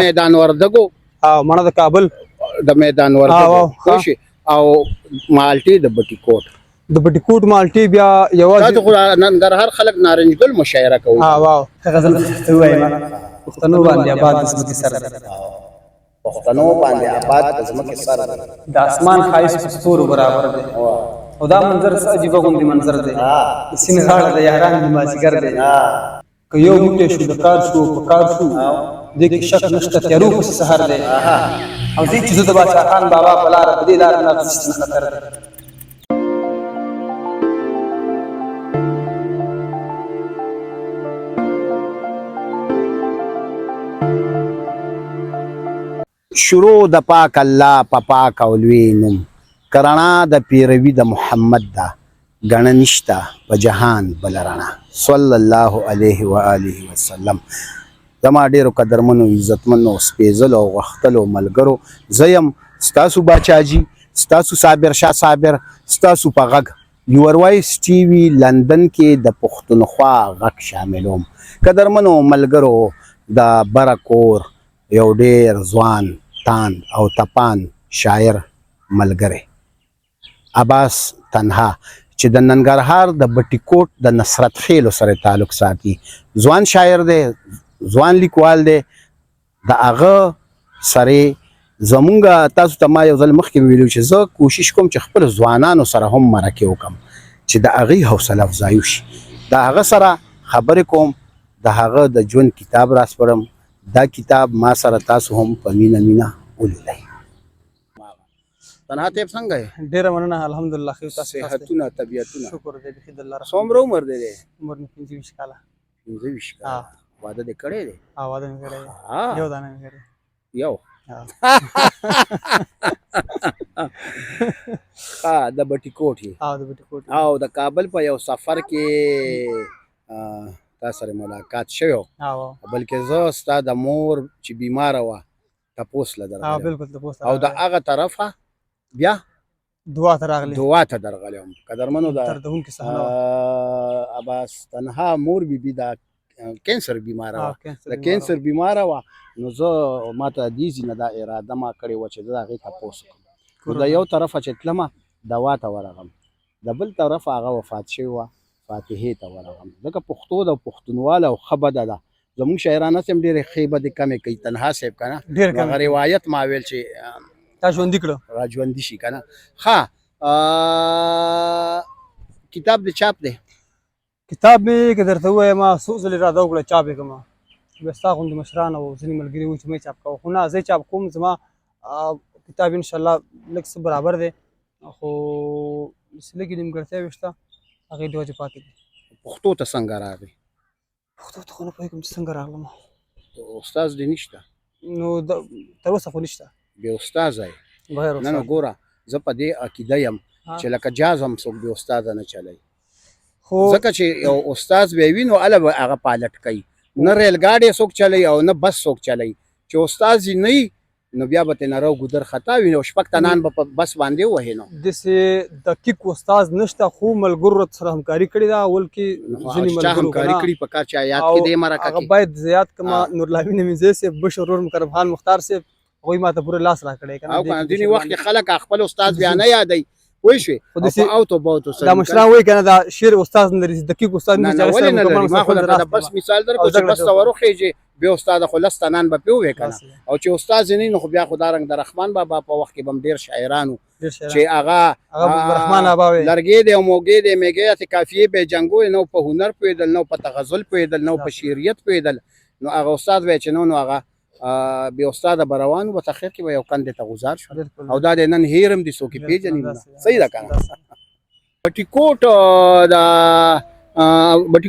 میدان وردګو او مړه د کابل د میدان وردګو خوشي او مالټي د بټي کوټ د بټي کوټ مالټي بیا یوازې تاسو خو ننګرهار خلک نارنج ګل مشاعره کوي واو غزل وایم پښتنو باندې آباد د زمکه سر پښتنو باندې آباد د زمکه سر د اسمان خایس ستورو برابر دی او دا منظر عجیب غوندي منظر دی سینې غاړه د یاران د مازیګر دی که یو موټی شو د کار شو په کار شو دې کې شک نشته تیارو پسې سهار دی او دې چې زه د باچا خان بابا په لاره په دې لاره نه اخیستنه خطر دی شروع د پاک الله په پاک او لوی نوم کرنا د پیروي د محمد دا غڼه نشته په جهان بل رڼا صلی الله علیه و آله وسلم زما ډیرو قدرمنو عزتمنو سپیزلو غختلو ملګرو زیم ستاسو باچاجي ستاسو صابر شاه صابر ستاسو په غږ یور وایس ټي وي لندن کې د پښتونخوا غږ شاملوم قدرمنو ملګرو د برکور یو ډیر ځوان تان او تپان شاعر ملګری عباس تنها چې د ننګرهار د بټي کوټ د نصرت خیلو سره تعلق ساتي ځوان شاعر دی ځوان لیکوال دی د هغه سره زمونږ تاسو ته ما یو ځل مخکې ویلو چې زه کوشش کوم چې خپل ځوانانو سره هم مرکه وکم چې د هغې حوصله افزایي شي د هغه سره خبرې کوم د هغه د ژوند کتاب راسپړم دا کتاب ما سره تاسو هم په مینه ولولئ تنها طیب څنګه یې ډیره مننه الحمدلله ښه تاسو صحتونه طبیعتونه شکر دې بخیر د الله څومره عمر دی عمر مې 25 کاله 25 کاله واده دې کړی دی واده مې کړی یو دانه مې کړی یو د بټي کوټ او د کابل په یو سفر کې تا سره ملاقات شوی بلکې زه ستا د مور چې بیماره وه تپوس له درغلی او د هغه طرفه بیا دعا ته درغلی وم قدرمنو د عباس تنها مور بیبي د کینسر بیماره وه د کینسر بیماره وه نو زه ماته دې ځینه دا اراده ما کړې وه چې زه د هغې تپوس وکړم نو د یو طرفه چې تلمه دوا ته ورغلم د بل طرفه هغه وفات شوې وه فاتحې ته ورغلم ځکه پښتو د پښتونواله او ښه بده ده زموږ شاعران هسې هم ډېرې ښې بدې کمې کوي تنها صاحب که نه هغه روایت ما ویل چې تا ژوندي کړه را ژوندي شي که نه ښه کتاب د چاپ دی کتاب مې که درته ووایم څو ځلې اراده وکړه چاپ یې کړم بیا ستا غوندې مشران او ځینې ملګري وایي چې مه یې چاپ کوه خو نه زه یې چاپ کوم زما کتاب انشاءالله لږ څه برابر دی خو لږې نیمګړتیاوې شته هغې د وجې پاتې دي پښتو ته څنګه راغی پښتو ته خو نه پوهېږم چې څنګه راغلم استاد دې نشته نو تر اوسه خو نشته بې استاده یې نه نو ګوره زه په دې عقیده یم چې لکه جاز هم څوک بې استاده نه چلی ځکه چې یو استاد به وي نو هله به هغه پالټ کوي نه ریل ګاډی څوک چلی او نه بس څوک چلی چې استاد یې نه وي نو بیا به ترې نه رو ګودر خطا وي نو شپږ تنان به په بس باندې ووهې نو داسې دقیق استاد نشته خو ملګرو سره همکاري کړې ده اول کې ځینې ملګرو همکاري کړي په کار چې یاد کې دې مرکه هغه باید زیات کما نورالامین مینځي صاحب بشر ورور مکرم خان مختار صاحب هغوی ما ته پوره لاس راکړی که نه ځینې وخت کې خلک خپل استاد بیا نه یادوي وای شوې او تو باوتو دا مشران وایي که نه دا شعر استاد نه لري دقیق استاد نه ولې نه لري ما خو درته بس مثال درکړو چې بس ته وروخېږي بیا استاد خو لس تنان به پې ووې که نه او چې استاد یې نه نو خو بیا خو دارنګ د رحمان بابا په وخت کې به هم ډېر شاعرانو چې هغه لرګی دی او موږی دی میږی هسې کافیې به یې جنګوی نه په هنر پوهېدل نه په تغزل پوهېدل نه په شعریت پوهېدل نو هغه استاد به یې چې نو هغه بې استاده به روان و په تخیر کې به یو کندې ته گزار شو او دا د نن هیرم دي څوک یې پېژني نه صحیح ده که نه بټي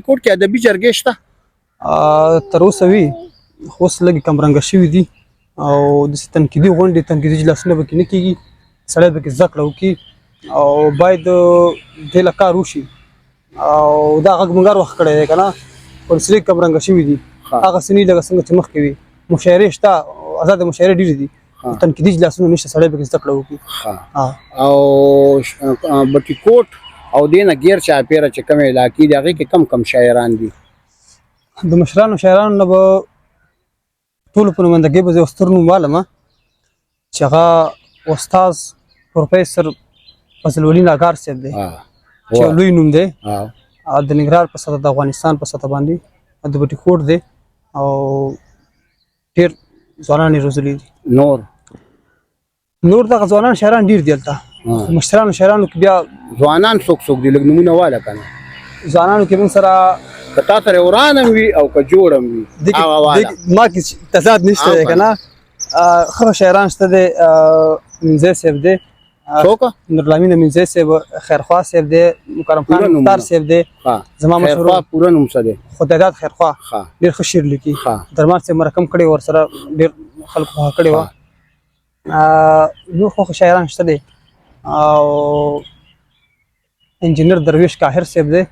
کوټ کې ادبي جرګې شته تر اوسه وي خو اوس لږې کمرنګه شوي دي او داسې تنقیدي غونډې تنقیدي اجلاسونه به کې نه کېږي سړی به کې زده کړه وکړي او باید دې له کار وشي او دا غږ منګار وخت کړی دی که نه خو داسې لږ کمرنګه شوي دي هغسې نه لکه څنګه چې مخکې وي مشاعرې شته ازاده مشاعرې ډېرې دي تنقیدي اجلاسونه نشته سړی به کې زده کړه وکړي او بټي کوټ او دې نه غیر چاپېره چې کومې علاقې دي هغې کې کم شاعران دي د مشرانو شاعرانو نه به ټولو په نمایندګۍ به زه یو ستر نوم والم چې هغه استاد پروفیسر فضل ولي ناګار صاحب دی چې یو لوی نوم دی د ننګرهار په سطح د افغانستان په سطح باندې د بټي کوټ دی او ډېر ځوانان یې روزلي دي نور دغه ځوانان شاعران ډېر دي هلته مشرانو شاعرانو کې بیا ځوانان څوک دي لږ نمونه واله کنه ځوانانو کې موږ سره که تا سره وران هم وي او که جوړ هم وي هغه واله ما کې تضاد نشته دی که نه ښه شاعران شته دی منځی صاحب دی څوک نورالامین منځی صاحب خیرخوا صاحب دی مکرم خان مختار صاحب دی زما مشهور پوره نوم څه دی خدایداد خیرخوا ډېر ښه شعر لیکي درمان صاحب مرکم کړی ورسره ډېر خلکو خوښه کړې وه نور خو شاعران شته دی او انجینر درویش کاهر صاحب دی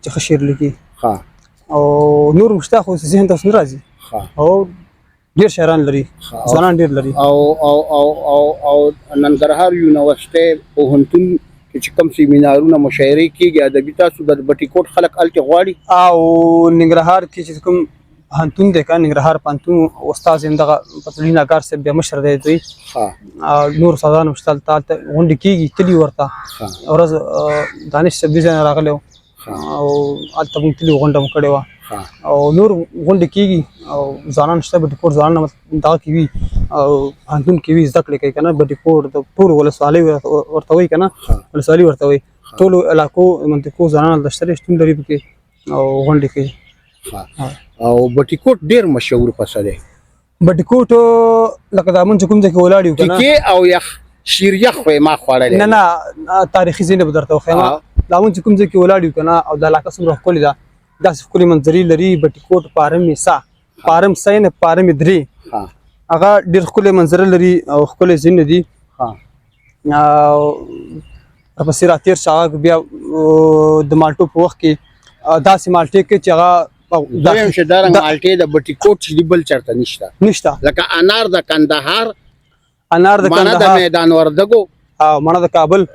چې ښه شعر لیکي او نور مشته خو ذهن ته اوس نه راځي او ډېر شاعران لري ځوانان ډېر لري او ننګرهار یونیورسټۍ پوهنتون کې چې کوم سیمینارونه مشاعرې کېږي ادبي تاسو د بټي کوټ خلک هلته غواړي او ننګرهار کې چې کوم پوهنتون دی که ننګرهار پوهنتون استاد یم دغه فضل ولي ناګار صاحب بیا مشر دی دوی نور استادان هم شته هلته غونډې کېږي تلي ورته ورځ دانش صاحب دې ځای نه راغلی و او هلته موږ تلي غونډه مو کړې وه او نور غونډې کېږي او ځوانان شته بټي کوټ ځوانان دغه کې وي او پوهنتون کې وي زده کړې کوي که نه بټي کوټ د ټولو ولسوالۍ ورته وایي که نه ولسوالي ورته وایي ټولو علاقو منطقو ځوانان هلته شته شتون لري پکې او غونډې کوي او بټي کوټ ډېر مشهور پسه دی بټي کوټ لکه دا مونږ چې کوم ځای کې ولاړ یو که نه ټیکې او یخ شیر یخ خو یې ما خوړلی نه تاریخي ځای نه به درته وښیم دا مونږ چې کوم ځای کې ولاړ یو که نه او دا علاقه څومره ښکلې ده داسې ښکلې منظرې لري بټي کوټ پارم سا پارم سا نه پارم درې هغه ډېر ښکلې منظره لري او ښکلې ځایونه دي او ورپسې راتېر شه هغه بیا د مالټو په وخت کې داسې مالټې کې چې هغه دویم چې دارنګ مالټې د بټي کوټ چې دي بل چېرته نشته لکه انار د کندهار مڼه د میدان وردګو او مڼه د کابل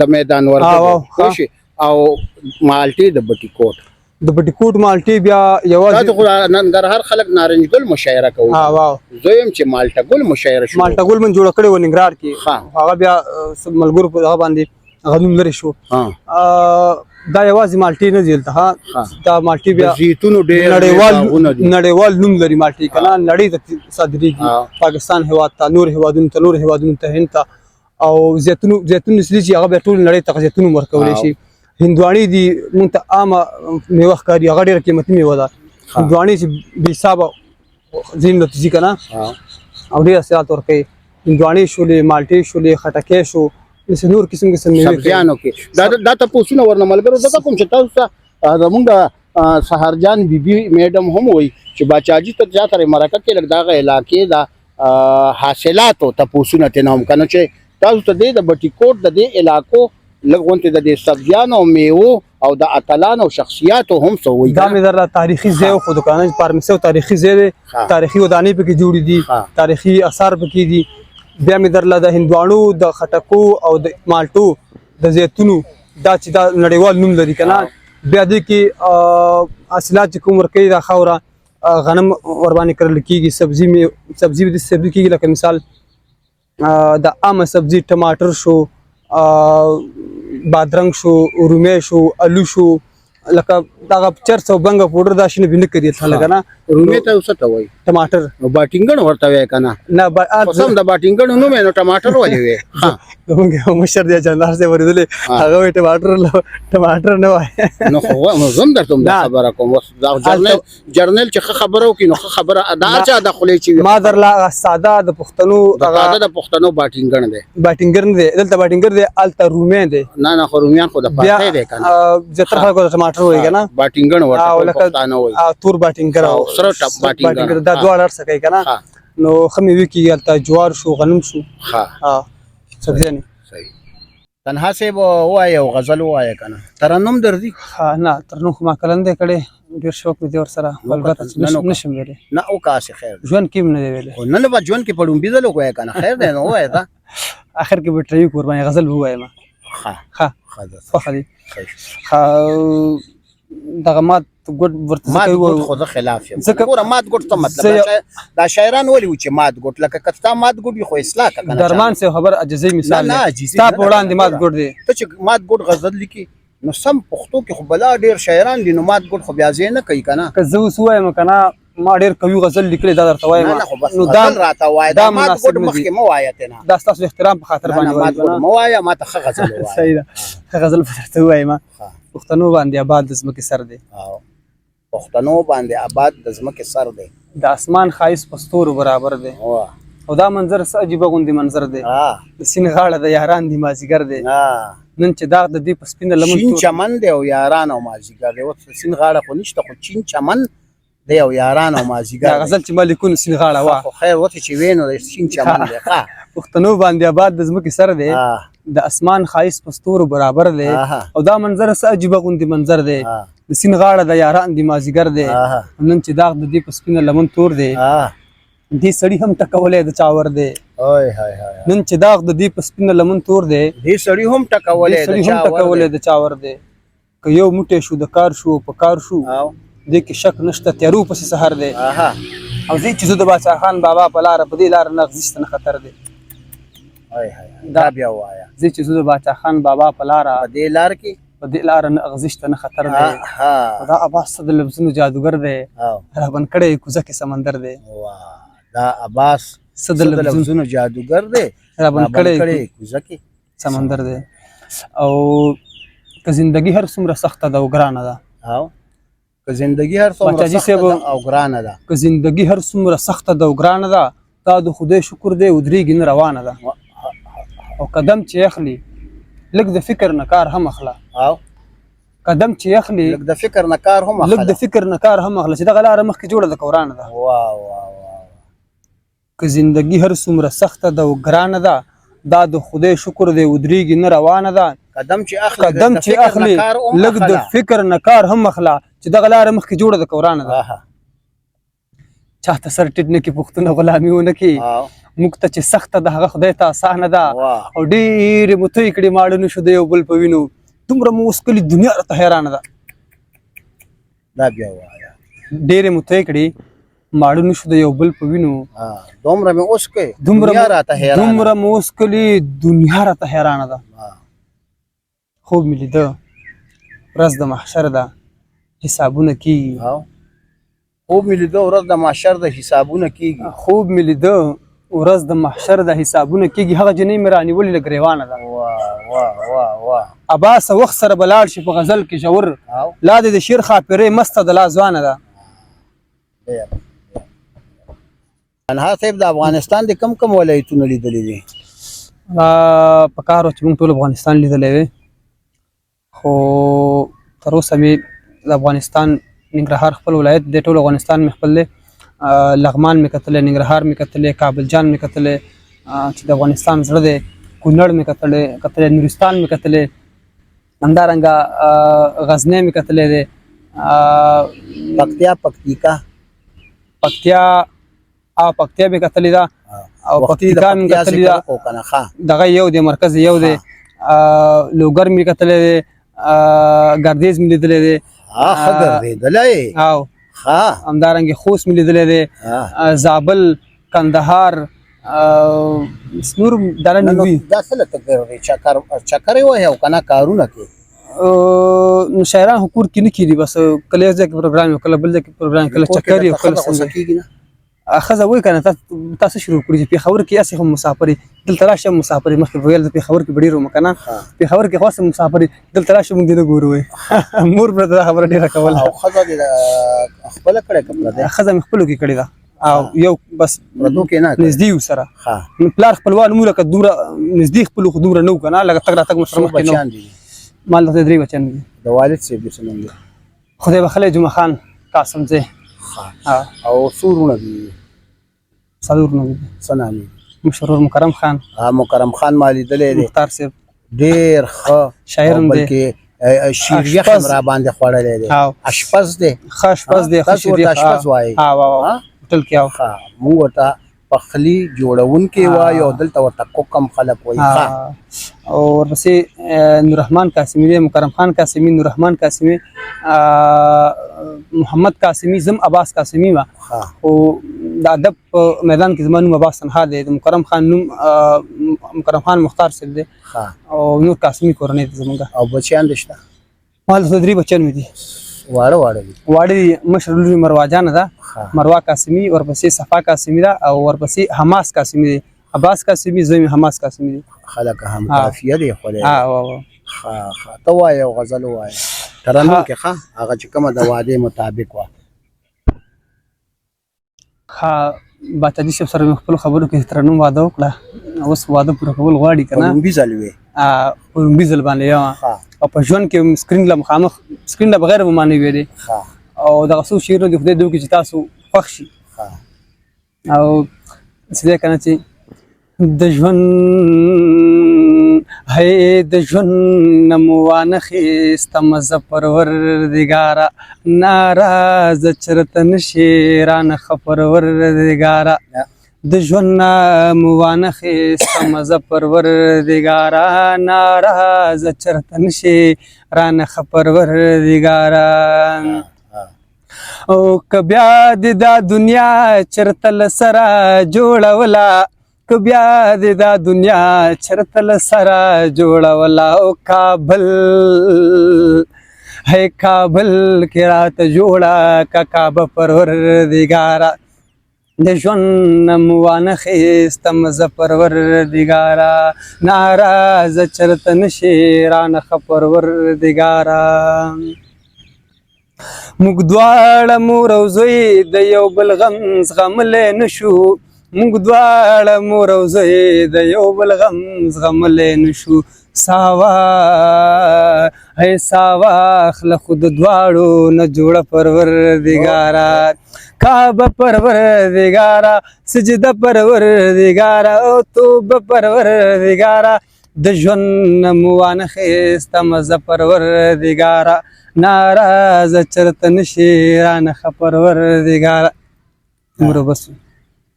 د میدان وردګو او مالټې د بټي کوټ د بټي کوټ مالټې بیا یوازې ننګرهار خلک نارنج ګل مشاعره کوي دویم چې مالټه ګل مشاعره شو مالټه ګل من جوړه کړې وه ننګرهار کې هغه بیا ملګرو په هغه باندې هغه نوم لرې شو دا یوازې مالټې نه دي دلته دا مالټې بیا نړیوال نوم لري مالټې که نه نړۍ ته صادرېږي پاکستان هېواد ته نور هېوادونو ته هند ته او زیتون نسلي چې هغه بیا ټول نړۍ ته زیتون هم ورکولی شي هندواڼې دي مونږ ته عامه میوه ښکاري هغه ډېره قیمتي میوه ده هندواڼې چې بې حسابه ځینې ته ځي که نه او ډېر حاصلات ورکوي هندواڼې شولې مالټې شولې خټکی شو داسې نور قسم میوې سبزیانو کې دا تپوسونه ورنه ملګرو دغه کوم چې تاسو ته زمونږ د سهارجان بیبي میډم هم وایي چې باچاجي ته زیاتره مرکه کې لږ دغه علاقې د حاصلاتو تپوسونه ترېنه هم که نه چې تاسو ته دی د بټي کوټ د دې علاقو لږ غونتې د دې سبزیانو او میوو او د اتلانو او شخصیاتو هم څه وایي دا مې درله تاریخي ځای خو دوکانه فارمسي او تاریخي ځای دی تاریخي ودانۍ پکې جوړې دي تاریخي اثار پکې دي بیا مې درله د هندواڼو د خټکو او د مالټو د زیتونو دا چې دا نړیوال نوم لري که نه بیا دې کې حاصلات چې کوم ورکوي دا خاوره غنم ورباندې کرل کېږي سبزي کېږي لکه مثال د عامه سبزي ټماټر شو بادرنګ شو رومي شو الو شو لکه دغه چرس او بنګ پوډر دا شنه بینه کړي ته لګا نه رومي ته څه ته وای ټماټر باټینګن ورته وای کنه نه سم د باټینګن نو مې نو ټماټر ولې وای ها دغه مشر دی جندار سے ورېدل هغه ټماټر نه وای نو خو نو زم درته دا خبره کوم دا جرنل چې خبرو کې نو خبره ادا چا د خلې چې ما درلا ساده د پښتنو باټینګن دی دلته باټینګر دی الته رومي دی نه خو رومیان خو د پاتې دی کنه زتر خلکو د ټماټر وای کنه باټینګن ورته پښتانه وای تور باټینګر او سره ټپ باټینګر دا دوه لار سکه کنه نو خمي وکی الته جوار شو غنم شو سبزیانه صحیح تنها سه وای او غزل وای کنه ترنم درځي نه ترنم خو ما کلندې کړي ډیر شوق دې ور سره البته نشم ویلې نه او کاسه خیر ژوند کې نه ویلې نه نه ژوند کې پړم بيزلو کوه کنه خیر دی نو وای دا اخر کې به ټری قرباني غزل وای ما ها فخري دغه مات ګډ ورته مات ځکه ګډ و- خو زه خلاف یم ځکه- ګوره مات ګډ ته مطلب زه- دا شاعران ولي و چې مات ګډ لکه که ستا مات ګډ وي خو اصلاح که کنه درمان سے خبر عجزي مثال نه، دی عاجزي ستا نه په ده. وړاندې مات ګډ دی ته چې مات ګډ غزل لیکي نو سم پښتو کې خو بلا ډېر شاعران دي نو مات ګډ خو بیا ځای نه کوي که نه که زه اوس ووایم که نه ما ډېر قوي غزل لیکلی دا درته وایم نه خو بس نو غزل راته وایه دا دا مات مناسب ګډ نه مخکې دي. مه وایه ته نه دا ستاسو احترام په خاطر نه باندې مات وایم ګډ که مه وایه ما ته ښه غزل نه؟ ووایه صحیح ده ښه غزل به درته ووایم ښه. پښتنو باندې آباد د ځمکې سر دی او پښتنو باندې آباد د ځمکې سر دی د اسمان ښایست په ستورو برابر دی واه. او دا منظر څه عجیبه غوندې منظر دی د سیند غاړه د یاران دی مازیګر دی نن چې داغ د دې په سپینه لمن چین تور- چمن دی او یاران او مازیګر دی اوس سین غاړه خو نشته خو چین چمن دی او یاران او دا مازیګر دی. غزل چې ما لیکو نو سیند غاړه وه خو خیر وته چې وینو د چین چمن دی ښه پښتنو باندې آباد د ځمکې سر دی آه، د اسمان ښایست په ستورو برابر دی آها. او دا منظر څه عجیبه غوندې منظر دی آه، د سیند غاړه د یاران دی مازیګر دی آها. نن چې داغ د دې په سپینه لمن تور دی آه. دې سړي هم ټکولی د چاور دی اوی هاي هاي نن چې داغ د دې په سپینه لمن تور دی دې سړی هم دې ټکولې سړي د هم چا ټکولی ور دی. د چاور دی که یو موټی شو د کار شو په کار شو او دې کې شک نشته تیارو پسې سحر دی آها او زه چې زه د باچا خان بابا په لاره په دې لاره نه غزیشته نه خطر دی اوی هاي دا بیا وایا زه چې زه د باچا خان بابا په لاره په دې لار کې په دې لاره نه غزیشته نه خطر دی ها دا عباس څه د لفظونو جادوګر دی او رابن کړی کوزه کې سمندر دی واه دا عباس څه د د لفظونو لفظونو جادوګر دی رابن کړی کوزه کې سمندر دی او که زندگی هر څومره سخته ده او ګرانه ده او که زندگی هر څومره باچا جي سخته صاحب- ده او ګرانه ده که زندگی هر څومره سخته ده او ګرانه ده دا د خدای شکر دی ودرېږي نه روانه ده او قدم چې اخلي لږ د فکر نه کار هم اخله او قدم چې اخلي لږ د فکر نه کار هم لږ د فکر نه کار هم اخله چې دغه لاره مخکې جوړه ده که ورانه ده واه واه واه که زندگی هر څومره سخته ده او ګرانه ده دا د خدای شکر دی ودرېږي نه روانه ده قدم چې اخلي قدم چې اخلي لږ د فکر نه کار هم اخله چې دغه لاره مخکې جوړه ده که ورانه ده آها چاته سر ټیټ نه کړي پوښتنه غلامي ونه کړي او موږ ته چې سخته ده هغه خدای ته اسانه ده واه او ډېرې مو توی کړي ماړه شو د یو بل په وینو دومره مو اوس کلي دنیا راته حیرانه ده دا بیا وایا ډېرې مو توی کړي ماړه شو د یو بل په وینو دومره مې اوس کې دومره دنیا راته حیرانه دومره مو اوس کلي دنیا راته حیرانه ده آه. خوب مې لیده ورځ د محشر ده حسابونه کېږي او خوب مې لیده ورځ د محشر د حسابونه کېږي خوب مې لیده ورځ د محشر د حسابونه کېږي هغه جنۍ مې رانیولې له ګریوانه ده واه واه واه واه عباسه وخت سره به لاړ شي په غزل کې ژور او لا دې د شیر خاپرې مسته د لا ځوانه ده ډېر. انها صاحب د افغانستان د کم کم ولایتونه لیدلې دي په کار و چې موږ ټول افغانستان لیدلی وی خو تر اوسه مې د افغانستان ننګرهار خپل ولایت دی ټول افغانستان مې خپل دی لغمان مې کتلی ننګرهار مې کتلی کابل جان مې کتلی چې د افغانستان زړه دی کونړ مې کتلی نورستان مې کتلی همدارنګه غزنی مې کتلی دی پکتیا پکتیکا پکتیا پکتیا مې کتلی ده او پکتیکا مې کتلی ده او کنه ښه دغه یو دی مرکز یو دی لوګر مې کتلی دی ګردیز مې لیدلی دی ښه ګرځېدلی او ښه همدارنګه خوست مې لیدلی دی زابل کندهار نور دله نوي دا څه لته ګرځې چکر یې وایي او کنه کارونه کوي نو شاعران خو کور کې نه کېدي بس کله یو ځای کې پروګرام وي کله بل ځای کې پروګرام کله چکر وي کله غوسه کېږي نه ښځه وایي که نه تاسو شروع کړي چې پېښور کې هسې هم مسافر یې دلته راشه مسافر یې مخکې به ویل د پېښور کې به ډېر وم که نه پېښور کې خو هسې مسافر یې دلته راشه موږ دې نه ګورو وایي مور به دا خبره ډېره کوله او ښځه دې خپله کړې که پردی ښځه مې خپلو کې کړې ده او یو بس پردو کې نه نږدې یو سره ښه نو پلار خپلوان مو لکه دومره نږدې خپلو خو دومره نه وو که نه لکه تګ راتګ مو سره څو مخکې نه بچیان دي وو ما دلته 3 بچیان دي د والد صاحب دې څه نوم دی خدای بخلی جمعه خان قاسم زی او څو وروڼه دي څلور نه دي څه نام یې مشرور مکرم خان مکرم خان ما لیدلی دی مختار صاحب ډېر ښه شاعر هم دی بلکې شیر یخ هم را باندې خوړلی دی اشپز دی ښه اشپز دی ښه تاسو ورته اشپز وایي هوټل کې او ښه موږ ورته پخلی جوړونکي وایي او دلته ورته کوکم خلک وایي ښه او ورپسې نوررحمان قاسمي دی، مکرم خان قاسمي، نوررحمان قاسمي، محمد قاسمي، زم عباس قاسمي وه. خو د ادب په میدان کې زما نوم عباس تنها دی، د مکرم خان نوم مکرم خان مختار صاحب دی او نور قاسمي کورنۍ دی زمونږ. او بچیان دې شته؟ ما دلته 3 بچیان مې دي. واړه واړه دي؟ واړه دي، مشر لور یې مروه جانه ده، مروه قاسمي، ورپسې صفا قاسمي ده او ورپسې حماس قاسمي دی، عباس قاسمي، زوی مې حماس قاسمي دی. خلک هم کافیه دی خو دی. ښه ته وایه او غزل ووایه ترنم کې ښه هغه چې کومه د وعدې مطابق وه. ښه باچادي صاحب سره مې خپلو خبرو کې ترنم واده وکړه، اوس واده پوره کول غواړي که نه. لومبي ځل وې؟ په لومبي ځل باندې او په ژوند کې سکرین له مخامخ سکرین له بغیر به ما نه ویلې او دغه څو شعرونه دي خدای دې وکړي چې تاسو خوښ شي. او څه دی که نه چې د ژوند هی د ژوند نه مو وانخیسته زه پروردګاره، ناراضه چرته نشي رانه ښه پروردګاره، د ژوند نه مو وانخیسته زه پروردګاره، ناراضه چرته نشي رانه ښه پروردګاره. او که بیا د دا دنیا چرته له سره جوړوله، که بیا د دا دنیا چرته له سره جوړوله، او کابل ہے کابل کې راته جوړه که کعبه پروردګاره، د ژوند نه مو وانخیستم زه پروردګاره، ناراضه چرته نشي رانه ښه پروردګاره. موږ دواړه مور او زوی د یو بل غم زغملی نشو، موږ دواړه مور او زوی د یو بل غم زغملی نشو، ساوا هی ساوا خله خو د دواړو نه جوړه پروردګاره، کعبه پروردګاره، سجده پروردګاره، او توبه پروردګاره، د ژوند نه مو وانخیستم زه پروردګاره، ناراضه چرته نشي رانه ښه پروردګاره. دومره بس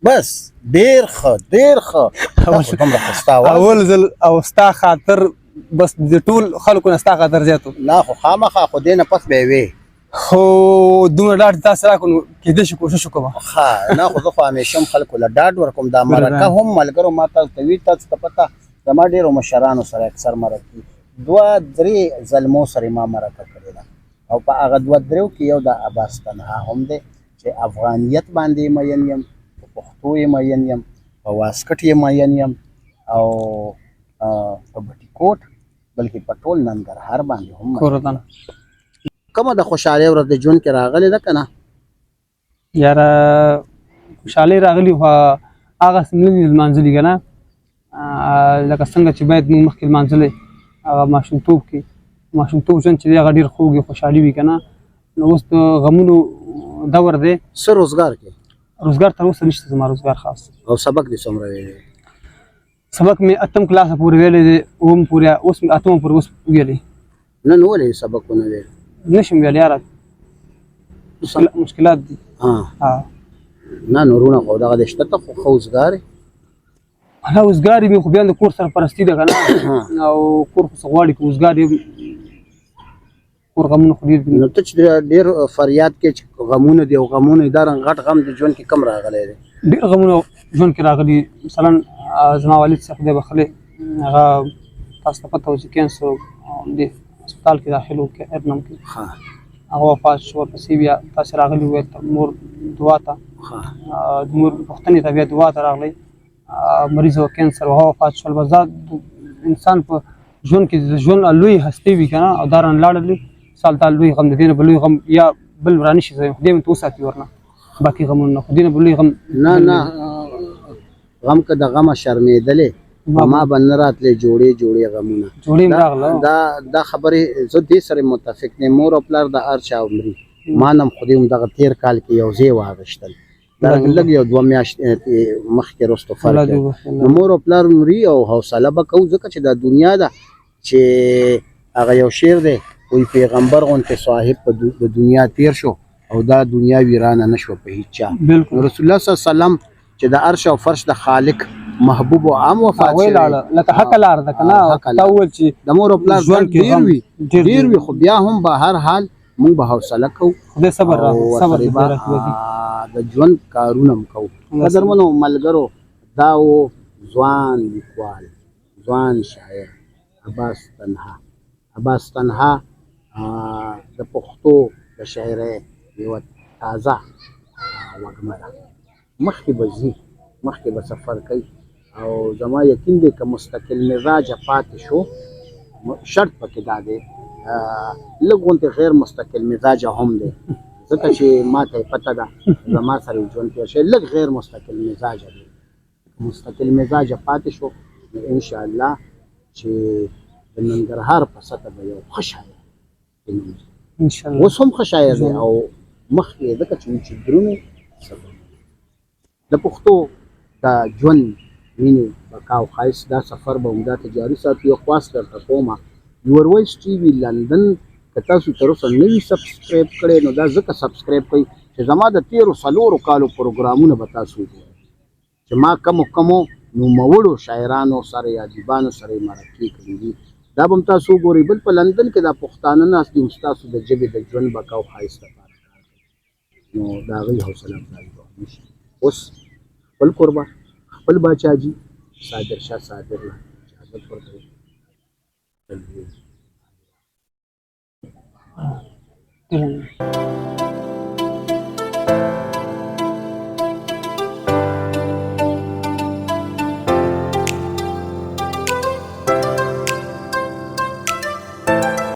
بس ډېر ښه ډېر ښه. اول ځل او ستا خاطر بس د ټول خلکو نه ستا خاطر زیات و. نه خو خامخا خو دې نه پس به یې وې خو دومره ډاډ تاسو راکړو نو کېدای شي کوشش وکړم. ښه نه خو زه خو همیشه هم خلکو له ډاډ ورکوم. دا مرکه هم ملګرو ما تاسو ته وي، تاسو ته پته زما ډېرو مشرانو سره اکثر مرکې 2-3 زلمو سره ما مرکه کړې ده او په هغه 2-3 کې یو د عباس تنها هم دی چې افغانیت باندې مین یم، په پښتو یې مین یم، په واسکټ یې مین یم او په بټي کوټ بلکې په ټول ننګرهار باندې هم کورتنه. کومه د خوشحالۍ ورځ د ژوند کې راغلې ده که نه؟ یاره خوشحالۍ راغلي خو هغسې نه دي لمانځلي که نه، لکه څنګه چې باید موږ مخکې لمانځلی هغه ماشومتوب کې ماشومتوب ژوند چې دی هغه ډېر خوږ وي خوشحالي وي که نه. نو اوس د غمونو دور دی. څه روزګار کې؟ روزګار تر اوسه نشته زما روزګار خاص. او سبق دې څومره ویلی؟ سبق مې 8م کلاس پورې ویلی دی، 9م پورې، اوس مې 8م پورې اوس ویلی. نن ولې سبق ونه ویل؟ نشم ویلی یاره، مشکلات دي. نه نورونه خو دغه دې شته ته خو ښه روزګار یې؟ نه روزګار یې خو بیا د کور سرپرستي ده که نه، او کور خو څه غواړي که روزګار یې کور غمونه خو ډېر دي. نو ته چې ډېر فریاد کې چې غمونه دي او غمونه دي، دا رنګ غټ غم د ژوند کې کم راغلی دی؟ ډېر غمونه ژوند کې راغلي. مثلا زما والد صاحب خدای بخښلی، هغه تاسو ته پته وه چې کینسر دې هسپتال کې داخل و ارنم کې، هغه وفات شو. ورپسې بیا تاسې راغلي وویل مور دعا ته، د مور پوښتنې ته بیا دعا ته راغلی، مریض و کینسر و هغه وفات شول. بس دا انسان په ژوند کې د ژوند لوی هستي وي که نه، او دا رانه لاړلې سال تا لوی غم د دې نه به لوی غم یا بل رانه شي، خدای مې ته وساتي ورنه باقي غمونه نه، خو دې نه به لوی غم نه غم که د غمه شرمېدلې ما به نه راتلې جوړې غمونه. جوړې مې راغله. دا خبرې زه دې سره متفق نه یم. مور او پلار د هر چا مري، ما نه هم خدای همدغه تېر کال کې یو ځای واغېشتل، دا لږ یو 2 میاشتې مخکې وروسته فرق دی. نو مور او پلار مري او حوصله به کوو ځکه چې دا دنیا ده چې هغه یو شعر دی وایي پیغمبر غوندې صاحب په دنیا تیر شو او دا دنیا ویرانه نه شوه په هیڅ چا. رسول الله صلی الله علیه وسلم چې د عرش او فرش د خالق محبوب او عام وفات ویل شوی لکه حق لار ده کنه حق لار. تا ویل چې د مور او پلار ژوند ژوند کې ډیر غم وي ډېر ډیر وي خو بیا هم به هر حال موږ به حوصله کوو خدای صبر او راکړي صبر ورسره دې به راکړي د ژوند کارونه هم کوو الله قدرمنو ملګرو دا و ځوان لیکوال ځوان شاعر عباس تنها د پښتو د شاعرۍ یوه تازه وږمه ده مخکې به ځي مخکې به سفر کوي او زما یقین دی که مستقل مزاجه پاتې شو شرط پکې دا دی لږ غونتې غیر مستقل مزاجه هم دی ځکه چې ما ته یې پته ده زما سره یې ژوند تېر شوی لږ غیر مستقل مزاجه دی مستقل مزاجه پاتې شو نو انشاءالله چې د ننګرهار په سطح به یو ښه شاعر ان شاء الله اوس هم ښه شاعر دی او مخکې یې ځکه چې درونو د پښتو د ژوند مینې بقا او ښایست دا سفر به همدا جاري ساتو یو خواست درته کومه یور وایس ټي وي لندن که تاسو تر اوسه نه وي سبسکرایب کړی نو دا ځکه سبسکرایب کړئ چې زما د تېرو 4 کالو پروګرامونه به تاسو وګورئ چې ما کمو نوموړو شاعرانو سره یا ادیبانو سره یې مرکې کړي دي دا به هم تاسو وګورئ بل په لندن کې دا پښتانه ناست دي ستاسو د ژبې د ژوند بقا او ښایست لپاره نو د هغوی حوصله افزایي به وشي اوس خپل قربا خپل باچاجي صادر شاه صادر له اجازت ورکوي ټول